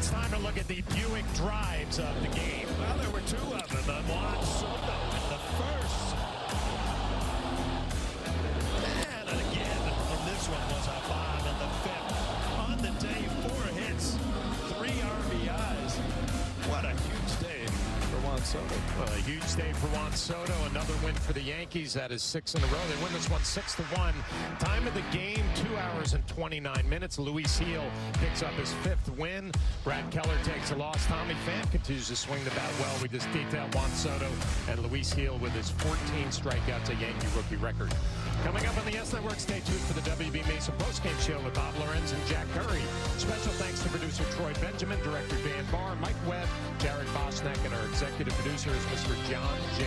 It's time to look at the Buick drives of the game. Well, there were two of them. Juan Soto in the first. And again, from this one was a bomb in the fifth. On the day, 4 hits, 3 RBIs. What a huge day for Juan Soto. Well, a huge day for Juan Soto. Another win for the Yankees. That is 6 in a row. They win this one 6-1. Time of the game, 2 hours and 29 minutes. Luis Gil picks up his 5th win. Brad Keller takes a loss. Tommy Pham continues to swing the bat well. We just detailed Juan Soto and Luis Gil with his 14 strikeouts, a Yankee rookie record. Coming up on the Yes Network, stay tuned for the WB Mason postgame show with Bob Lorenz and Jack Curry. Special thanks to producer Troy Benjamin, director Dan Barr, Mike Webb, Jared Bosnack, and our executive producer is Mr. John J.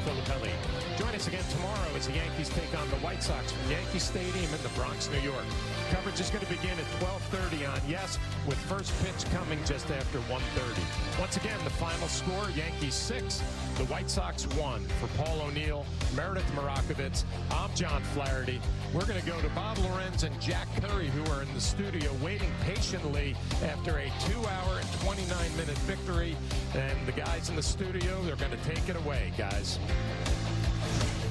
Filippelli. Join us again tomorrow as the Yankees take on the White Sox from Yankee Stadium in the Bronx, New York. Coverage is going to begin at 12:30 on Yes, with first pitch coming just after 1:30. Once again, the final score, Yankees 6, the White Sox 1. For Paul O'Neill, Meredith Marakovitz, I'm John Flaherty. We're going to go to Bob Lorenz and Jack Curry, who are in the studio waiting patiently after a 2-hour and 29-minute victory. And the guys in the studio, they're going to take it away, guys.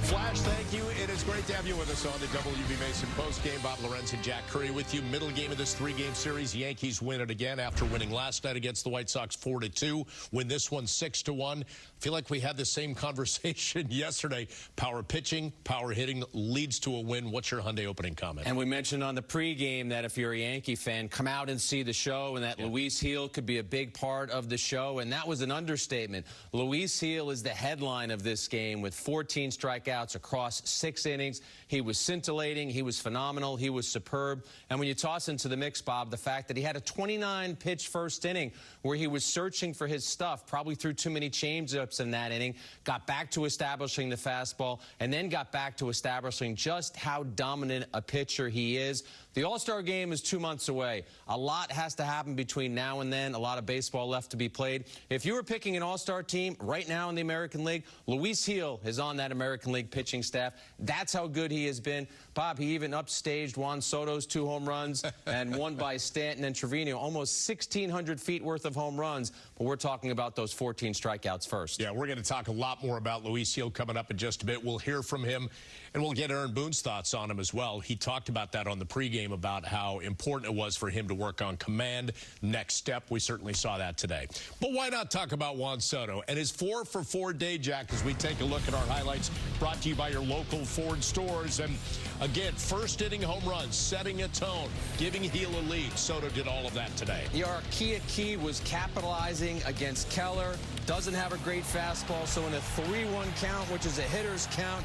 Flash, thank you. It is great to have you with us on the WB Mason postgame. Bob Lorenz and Jack Curry with you. Middle game of this 3-game series. Yankees win it again after winning last night against the White Sox 4-2. Win this one 6-1. I feel like we had the same conversation yesterday. Power pitching, power hitting leads to a win. What's your Hyundai opening comment? And we mentioned on the pregame that if you're a Yankee fan, come out and see the show, and that Luis Gil could be a big part of the show, and that was an understatement. Luis Gil is the headline of this game with 14 strikeouts across 6 innings. He was scintillating. He was phenomenal. He was superb. And when you toss into the mix, Bob, the fact that he had a 29-pitch first inning where he was searching for his stuff, probably threw too many changeups in that inning, got back to establishing the fastball, and then got back to establishing just how dominant a pitcher he is. The All-Star game is 2 months away. A lot has to happen between now and then. A lot of baseball left to be played. If you were picking an All-Star team right now in the American League, Luis Gil is on that American League pitching staff. That's how good he has been. Bob, he even upstaged Juan Soto's 2 home runs and one by Stanton and Trevino, almost 1,600 feet worth of home runs. But we're talking about those 14 strikeouts first. Yeah, we're going to talk a lot more about Luis Gil coming up in just a bit. We'll hear from him, and we'll get Aaron Boone's thoughts on him as well. He talked about that on the pregame, about how important it was for him to work on command. Next step, we certainly saw that today. But why not talk about Juan Soto and his 4-for-4 day, Jack, as we take a look at our highlights brought to you by your local Ford stores. And again, first inning home runs, setting a tone, giving Gil a lead. Soto did all of that today. Your key was capitalizing against Keller. Doesn't have a great fastball, so in a 3-1 count, which is a hitter's count,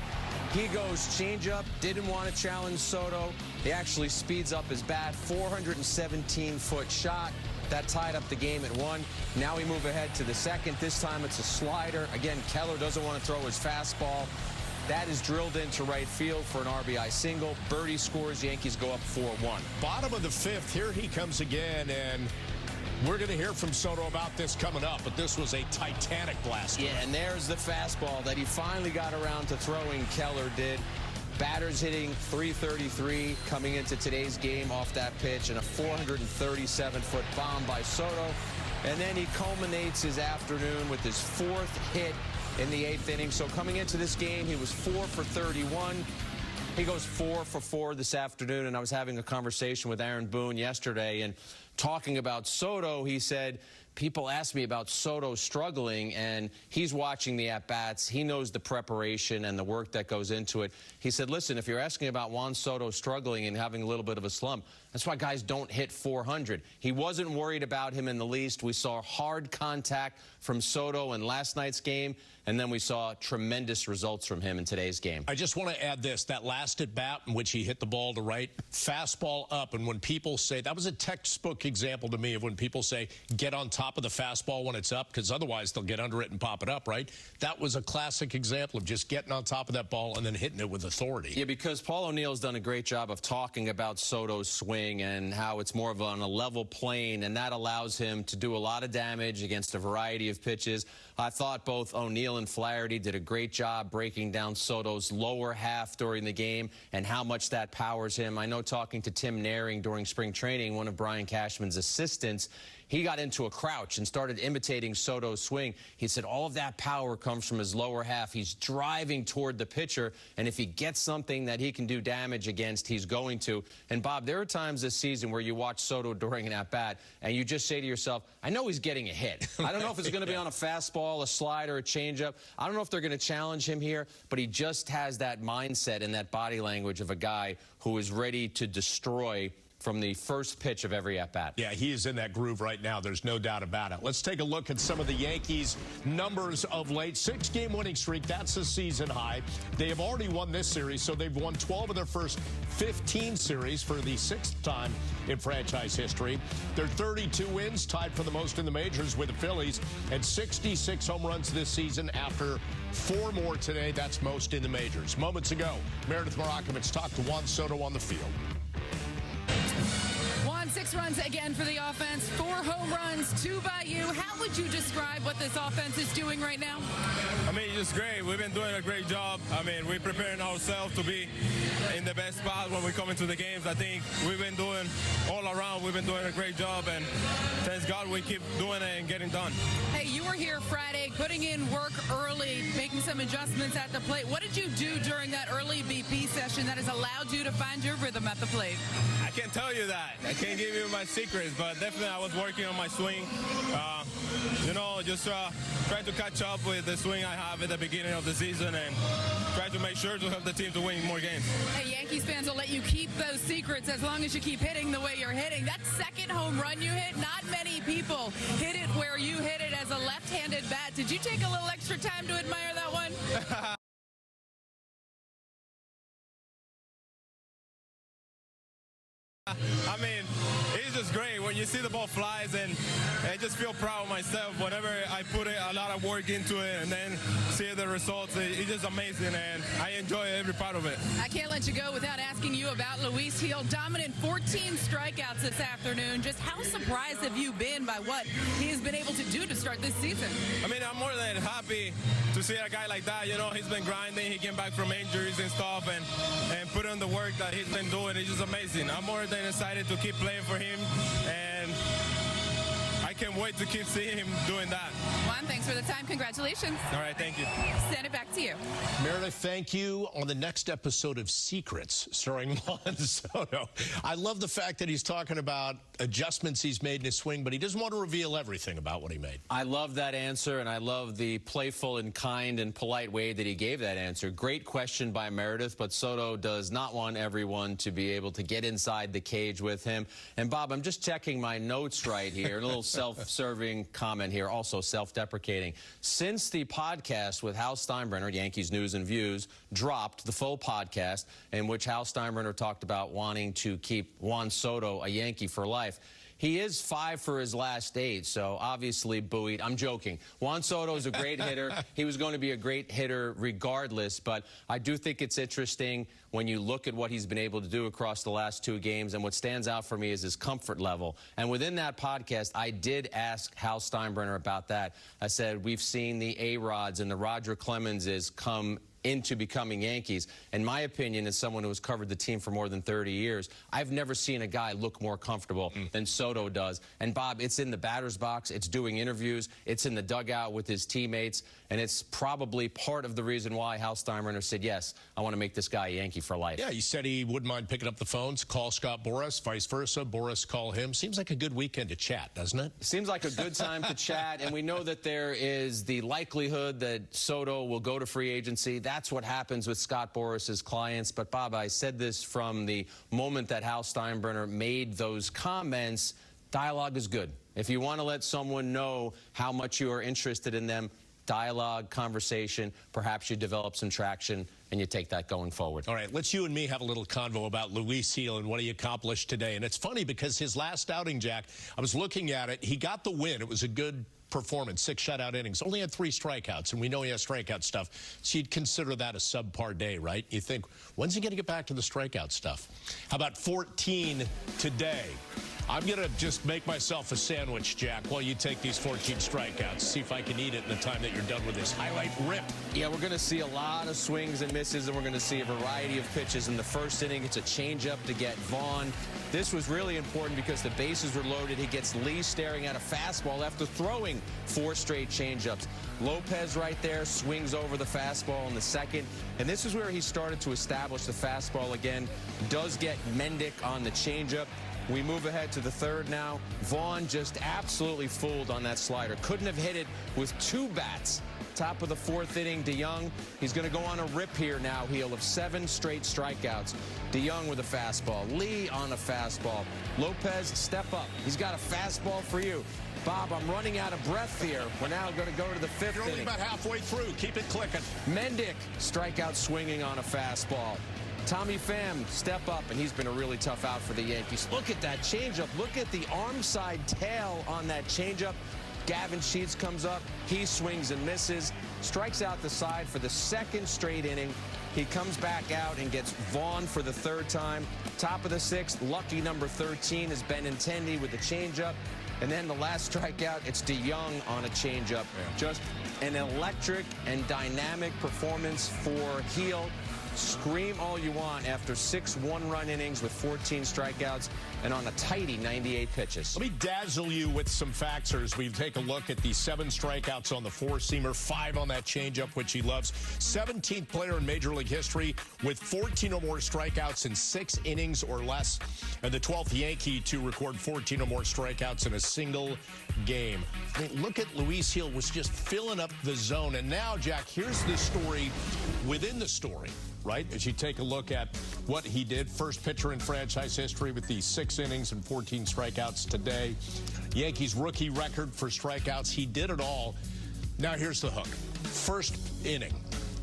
he goes changeup, didn't want to challenge Soto. He actually speeds up his bat, 417-foot shot. That tied up the game at 1. Now we move ahead to the second. This time it's a slider. Again, Keller doesn't want to throw his fastball. That is drilled into right field for an RBI single. Birdie scores. Yankees go up 4-1. Bottom of the 5th. Here he comes again, and we're going to hear from Soto about this coming up, but this was a titanic blast. Yeah, and there's the fastball that he finally got around to throwing. Keller did. Batters hitting .333 coming into today's game off that pitch, and a 437-foot bomb by Soto. And then he culminates his afternoon with his 4th hit in the 8th inning. So coming into this game, he was 4 for 31. He goes 4 for 4 this afternoon, and I was having a conversation with Aaron Boone yesterday, and talking about Soto, he said, people ask me about Soto struggling, and he's watching the at-bats. He knows the preparation and the work that goes into it. He said, listen, if you're asking about Juan Soto struggling and having a little bit of a slump, that's why guys don't hit 400. He wasn't worried about him in the least. We saw hard contact from Soto in last night's game, and then we saw tremendous results from him in today's game. I just want to add this, that last at-bat in which he hit the ball to right, fastball up, and when people say, that was a textbook example to me of when people say, get on top of the fastball when it's up, because otherwise they'll get under it and pop it up, right? That was a classic example of just getting on top of that ball and then hitting it with authority. Yeah, because Paul O'Neill's done a great job of talking about Soto's swing and how it's more of on a level plane, and that allows him to do a lot of damage against a variety of pitches. I thought both O'Neill Alan Flaherty did a great job breaking down Soto's lower half during the game and how much that powers him. I know talking to Tim Naring during spring training, one of Brian Cashman's assistants, he got into a crouch and started imitating Soto's swing. He said all of that power comes from his lower half. He's driving toward the pitcher, and if he gets something that he can do damage against, he's going to. And, Bob, there are times this season where you watch Soto during an at-bat, and you just say to yourself, I know he's getting a hit. I don't know if it's going to be on a fastball, a slider, a changeup. I don't know if they're going to challenge him here, but he just has that mindset and that body language of a guy who is ready to destroy from the first pitch of every at-bat. Yeah, he is in that groove right now. There's no doubt about it. Let's take a look at some of the Yankees' numbers of late. 6-game winning streak, that's a season high. They have already won this series, so they've won 12 of their first 15 series for the 6th time in franchise history. Their 32 wins, tied for the most in the majors with the Phillies, and 66 home runs this season after 4 more today. That's most in the majors. Moments ago, Meredith Marakovich talked to Juan Soto on the field. 6 runs again for the offense, 4 home runs, 2 by you. How would you describe what this offense is doing right now? I mean, it's great. We've been doing a great job. I mean, we're preparing ourselves to be in the best spot when we come into the games. I think we've been doing all around. We've been doing a great job, and thanks God we keep doing it and getting done. Hey, you were here Friday, putting in work early, making some adjustments at the plate. What did you do during that early BP session that has allowed you to find your rhythm at the plate? I can't tell you that. I can't give you my secrets, but definitely I was working on my swing. You know, just trying to catch up with the swing I have at the beginning of the season and try to make sure to help the team to win more games. Hey, Yankees fans will let you keep those secrets as long as you keep hitting the way you're hitting. That second home run you hit, not many people hit it where you hit it as a left-handed bat. Did you take a little extra time to admire that one? I mean, it's just great when you see the ball flies, and I just feel proud of myself whenever I put a lot of work into it and then see the results. It's just amazing, and I enjoy every part of it. I can't let you go without asking you about Luis Gil. Dominant 14 strikeouts this afternoon. Just how surprised have you been by what he has been able to do to start this season? I mean, I'm more than happy to see a guy like that. You know, he's been grinding. He came back from injuries and stuff and put in the work that he's been doing. It's just amazing. I'm more than excited to keep playing for him, and I can't wait to keep seeing him doing that. Juan, thanks for the time. Congratulations. All right, thank you. Send it back to you. Meredith, thank you. On the next episode of Secrets, starring Juan Soto, I love the fact that he's talking about adjustments he's made in his swing, but he doesn't want to reveal everything about what he made. I love that answer, and I love the playful and kind and polite way that he gave that answer. Great question by Meredith, but Soto does not want everyone to be able to get inside the cage with him. And, Bob, I'm just checking my notes right here. A little self-serving comment here, also self-deprecating. Since the podcast with Hal Steinbrenner, Yankees News and Views, dropped, the full podcast, in which Hal Steinbrenner talked about wanting to keep Juan Soto a Yankee for life, he is 5 for his last 8, so obviously buoyed. I'm joking. Juan Soto is a great hitter. He was going to be a great hitter regardless, but I do think it's interesting when you look at what he's been able to do across the last 2 games, and what stands out for me is his comfort level. And within that podcast, I did ask Hal Steinbrenner about that. I said, we've seen the A-Rods and the Roger Clemenses come into becoming Yankees. In my opinion, as someone who has covered the team for more than 30 years, I've never seen a guy look more comfortable than Soto does. And, Bob, it's in the batter's box, it's doing interviews, it's in the dugout with his teammates, and it's probably part of the reason why Hal Steinbrenner said, yes, I want to make this guy a Yankee for life. Yeah, he said he wouldn't mind picking up the phones, call Scott Boras, vice versa. Boras call him. Seems like a good weekend to chat, doesn't it? Seems like a good time to chat, and we know that there is the likelihood that Soto will go to free agency. That's what happens with Scott Boras' clients. But, Bob, I said this from the moment that Hal Steinbrenner made those comments, dialogue is good. If you want to let someone know how much you are interested in them, dialogue, conversation, perhaps you develop some traction and you take that going forward. All right, let's you and me have a little convo about Luis Gil and what he accomplished today. And it's funny because his last outing, Jack, I was looking at it. He got the win. It was a good performance, 6 shutout innings, only had 3 strikeouts, and we know he has strikeout stuff, so you'd consider that a subpar day, right? You think, when's he going to get back to the strikeout stuff? How about 14 today? I'm going to just make myself a sandwich, Jack, while you take these 14 strikeouts. See if I can eat it in the time that you're done with this highlight rip. Yeah, we're going to see a lot of swings and misses, and we're going to see a variety of pitches. In the first inning, it's a changeup to get Vaughn. This was really important because the bases were loaded. He gets Lee staring at a fastball after throwing 4 straight changeups. Lopez right there swings over the fastball in the second. And this is where he started to establish the fastball again. Does get Mendick on the changeup. We move ahead to the third now. Vaughn just absolutely fooled on that slider. Couldn't have hit it with 2 bats. Top of the 4th inning, DeYoung, he's going to go on a rip here now. He'll have 7 straight strikeouts. DeYoung with a fastball. Lee on a fastball. Lopez, step up. He's got a fastball for you. Bob, I'm running out of breath here. We're now going to go to the 5th inning. You're only about halfway through. Keep it clicking. Mendick, strikeout swinging on a fastball. Tommy Pham, step up, and he's been a really tough out for the Yankees. Look at that changeup. Look at the arm side tail on that changeup. Gavin Sheets comes up. He swings and misses. Strikes out the side for the 2nd straight inning. He comes back out and gets Vaughn for the 3rd time. Top of the 6th, lucky number 13 is Benintendi with the changeup. And then the last strikeout, it's DeYoung on a changeup. Yeah. Just an electric and dynamic performance for Heel. Scream all you want after 6 one-run innings with 14 strikeouts and on a tidy 98 pitches. Let me dazzle you with some facts as we take a look at the 7 strikeouts on the 4-seamer, 5 on that changeup, which he loves. 17th player in Major League history with 14 or more strikeouts in 6 innings or less, and the 12th Yankee to record 14 or more strikeouts in a single game. I mean, look at Luis Gil was just filling up the zone. And now, Jack, here's the story within the story. Right, as you take a look at what he did. First pitcher in franchise history with the 6 innings and 14 strikeouts today. Yankees rookie record for strikeouts. He did it all. Now here's the hook. First inning,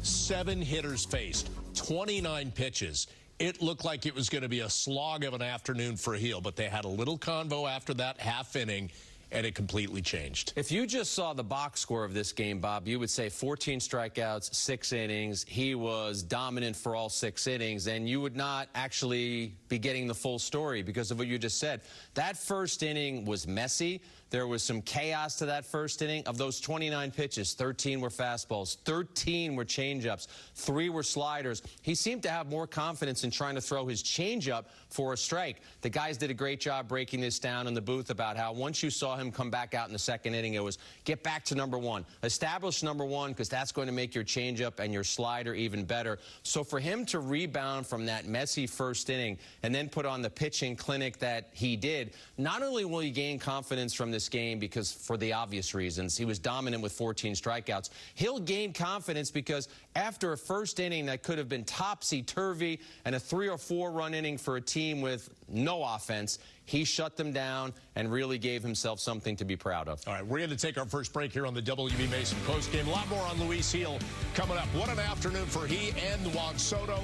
7 hitters faced, 29 pitches. It looked like it was going to be a slog of an afternoon for Gil, but they had a little convo after that half inning, and it completely changed. If you just saw the box score of this game, Bob, you would say 14 strikeouts, 6 innings. He was dominant for all 6 innings, and you would not actually be getting the full story because of what you just said. That first inning was messy. There was some chaos to that first inning. Of those 29 pitches, 13 were fastballs, 13 were changeups, 3 were sliders. He seemed to have more confidence in trying to throw his changeup for a strike. The guys did a great job breaking this down in the booth about how once you saw him come back out in the 2nd inning, it was get back to number 1. Establish number 1 because that's going to make your changeup and your slider even better. So for him to rebound from that messy first inning and then put on the pitching clinic that he did, not only will he gain confidence from this game because for the obvious reasons, he was dominant with 14 strikeouts. He'll gain confidence because after a first inning that could have been topsy-turvy and a 3 or 4 run inning for a team with no offense, he shut them down and really gave himself something to be proud of. All right, we're going to take our first break here on the WB Mason postgame. A lot more on Luis Gil coming up. What an afternoon for he and Juan Soto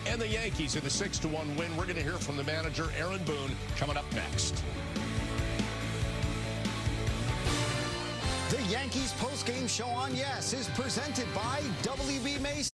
and the Yankees in the 6-1 win. We're going to hear from the manager, Aaron Boone, coming up next. The Yankees postgame show on Yes is presented by WB Mason.